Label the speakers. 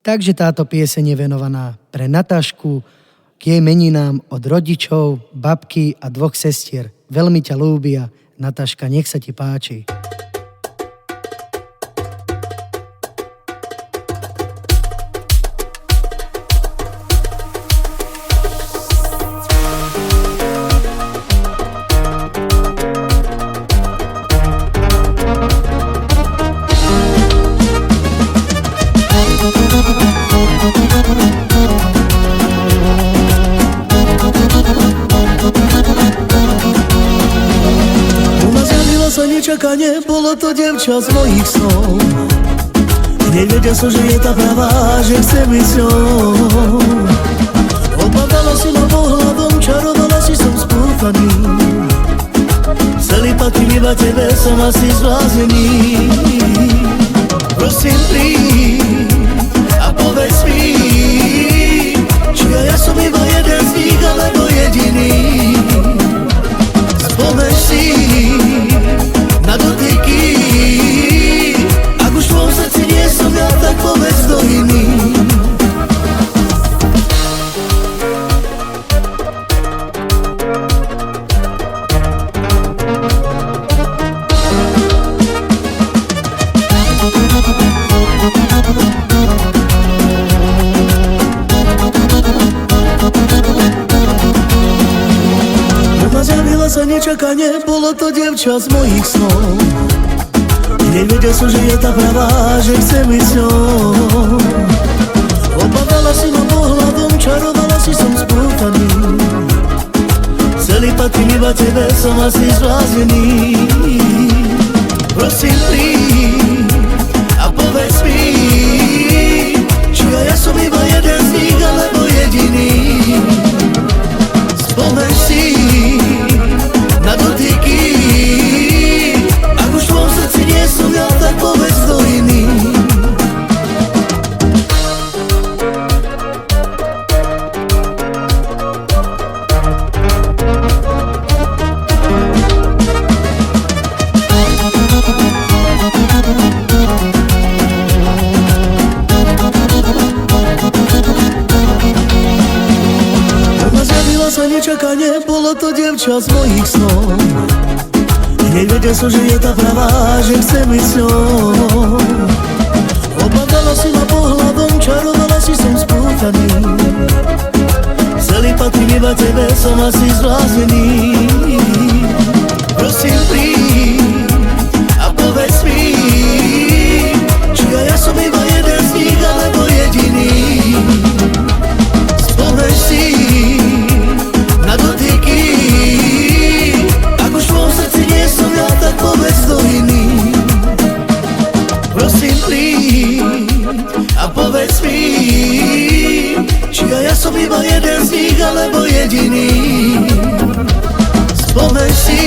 Speaker 1: Takže táto pieseň je venovaná pre Natášku, k jej meninám od rodičov, babky a 2 sestier. Veľmi ťa ľúbia. Natáška, nech sa ti páči.
Speaker 2: Nečakanie, bolo to dievča z mojich snov. Nevedel som, že je tá pravá, že chcem ísť s ňou. Obadala si ma pohľadom, čarovala si, som spútaný. Celý patrí iba tebe, som asi zblázený. Prosím, príď a povedz mi, či ja som iba jeden z nich, alebo jediný. Spomeň si na dotyky, ak už v tvojom srdci nie som ja, tak povedz kto iný. Zjavila sa nečakane, bolo to dievča z mojich snov. Nevedel som, že je tá pravá, že chcem ísť s ňou. Obadala si ma pohľadom, čarovala si, som sprútaný. Celý patrí iba tebe, som asi zblázený. Prosím, príď a povedz mi, či ja som iba jeden z nich, alebo jediný. Spomeň si na dotyky, ak už v tvojom srdci nie som ja, tak povedz kto iný. Nečakanie, bolo to dievča z mojich snov. Nevedel som, že je tá pravá, že chcem ísť s ňou. Obadala si ma pohľadom, čarovala si, som spútaný. Celý patrí iba tebe, som asi zblázený. Prosím, príď a povedz mi, či ja som iba jeden z nich, alebo jediný. Spomeň si na dotyky, ak už v tvojom srdci nie som ja, tak povedz kto iný. Prosím, príď a povedz mi, či ja som iba jeden z nich, alebo jediný. Spomeň si